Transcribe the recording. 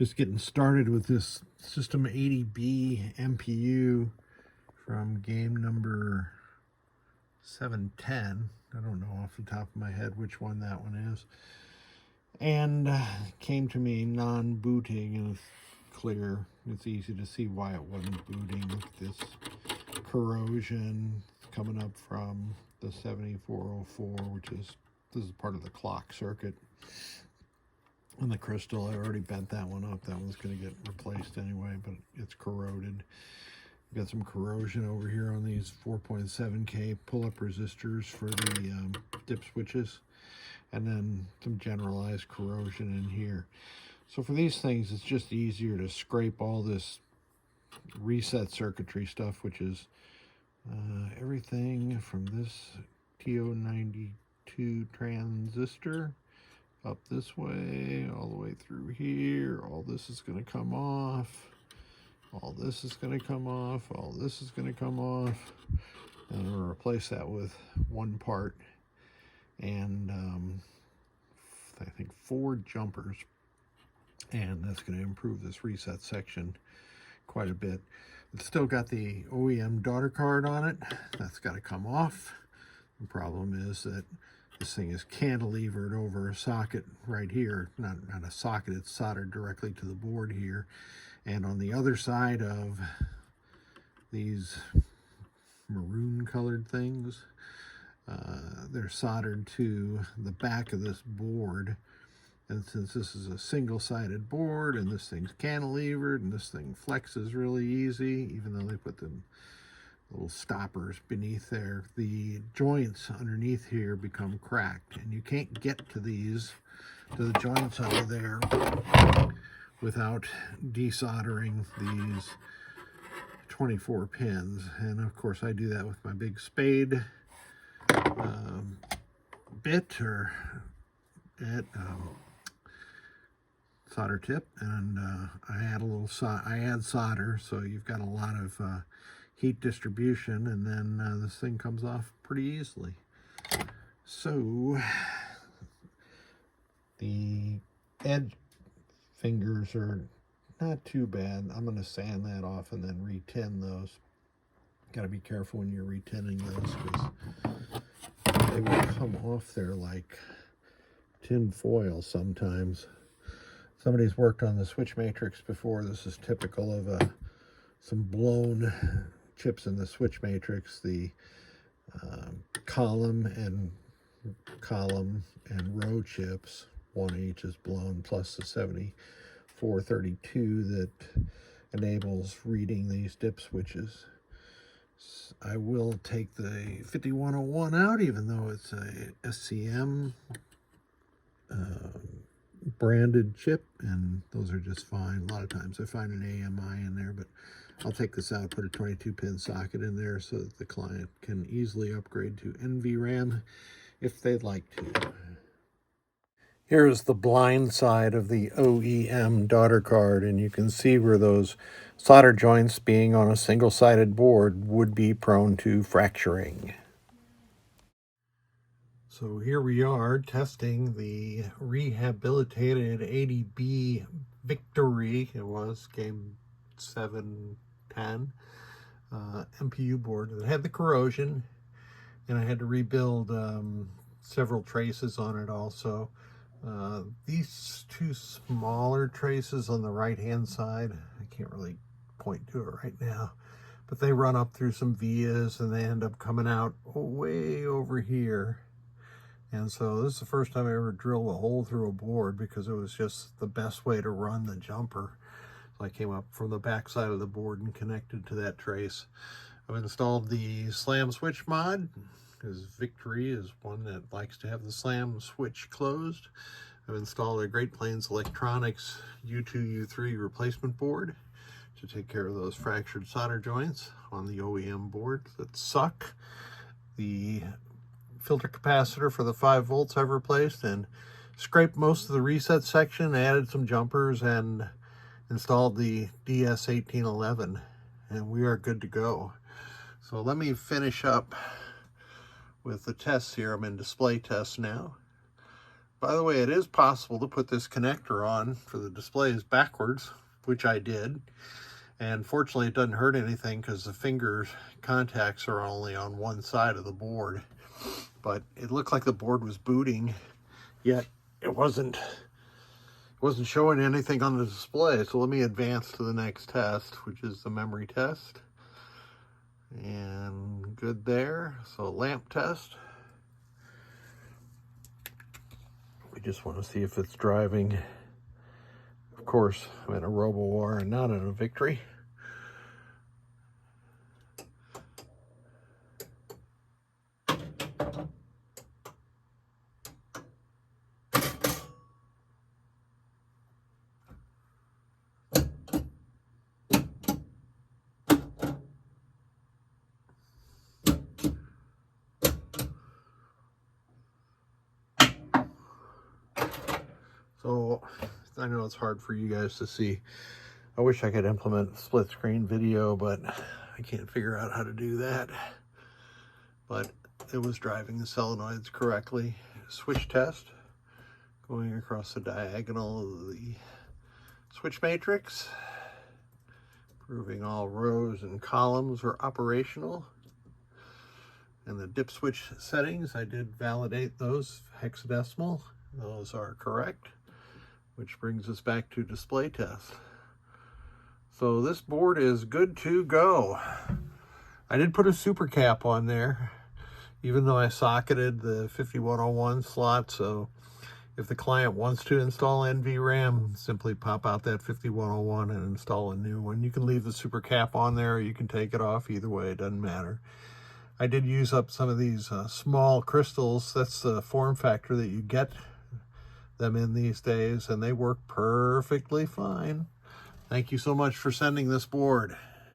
Just getting started with this System 80B MPU from game number 710. I don't know off the top of my head which one that one is. And came to me non-booting, and it's clear. It's easy to see why it wasn't booting. Look at this corrosion coming up from the 7404, this is part of the clock circuit. And the crystal, I already bent that one up. That one's going to get replaced anyway, but it's corroded. Got some corrosion over here on these 4.7K pull-up resistors for the dip switches, and then some generalized corrosion in here. So for these things, it's just easier to scrape all this reset circuitry stuff, which is everything from this TO92 transistor up this way, all the way through here. All this is going to come off. All this is going to come off. All this is going to come off. And we'll replace that with one part. And I think 4 jumpers. And that's going to improve this reset section quite a bit. It's still got the OEM daughter card on it. That's got to come off. The problem is that this thing is cantilevered over a socket right here. Not a socket, it's soldered directly to the board here. And on the other side of these maroon colored things, they're soldered to the back of this board. And since this is a single-sided board and this thing's cantilevered and this thing flexes really easy, even though they put the little stoppers beneath there, the joints underneath here become cracked, and you can't get to the joints over there without desoldering these 24 pins. And of course I do that with my big spade bit or solder tip, and I add solder, so you've got a lot of heat distribution, and then this thing comes off pretty easily. So the edge fingers are not too bad. I'm going to sand that off and then re-tin those. Got to be careful when you're re-tinning those, because they will come off there like tin foil sometimes. Somebody's worked on the switch matrix before. This is typical of some blown chips in the switch matrix. The column and row chips, one each, is blown, plus the 7432 that enables reading these dip switches. I will take the 5101 out, even though it's a SCM branded chip, and those are just fine. A lot of times I find an AMI in there, but I'll take this out, put a 22-pin socket in there so that the client can easily upgrade to NVRAM if they'd like to. Here's the blind side of the OEM daughter card, and you can see where those solder joints, being on a single-sided board, would be prone to fracturing. So here we are testing the rehabilitated 80B Victory, it was game 710, MPU board that had the corrosion, and I had to rebuild several traces on it also. These 2 smaller traces on the right hand side, I can't really point to it right now, but they run up through some vias and they end up coming out way over here. And so this is the first time I ever drilled a hole through a board, because it was just the best way to run the jumper. So I came up from the back side of the board and connected to that trace. I've installed the slam switch mod, because Victory is one that likes to have the slam switch closed. I've installed a Great Plains Electronics U2, U3 replacement board to take care of those fractured solder joints on the OEM board that suck. The filter capacitor for the 5 volts I've replaced, and scraped most of the reset section, added some jumpers, and installed the DS1811, and we are good to go. So let me finish up with the tests here. I'm in display test now. By the way, it is possible to put this connector on for the displays backwards, which I did. And fortunately, it doesn't hurt anything because the finger contacts are only on one side of the board. But it looked like the board was booting, yet it wasn't showing anything on the display. So let me advance to the next test, which is the memory test. And good there. So lamp test. We just want to see if it's driving. Of course, I'm in a RoboWar and not in a Victory. So I know it's hard for you guys to see. I wish I could implement split screen video, but I can't figure out how to do that. But it was driving the solenoids correctly. Switch test, going across the diagonal of the switch matrix, proving all rows and columns are operational. And the dip switch settings, I did validate those hexadecimal. Those are correct. Which brings us back to display test. So this board is good to go. I did put a super cap on there, even though I socketed the 5101 slot. So if the client wants to install NVRAM, simply pop out that 5101 and install a new one. You can leave the super cap on there, or you can take it off. Either way, it doesn't matter. I did use up some of these small crystals. That's the form factor that you get them in these days, and they work perfectly fine. Thank you so much for sending this board.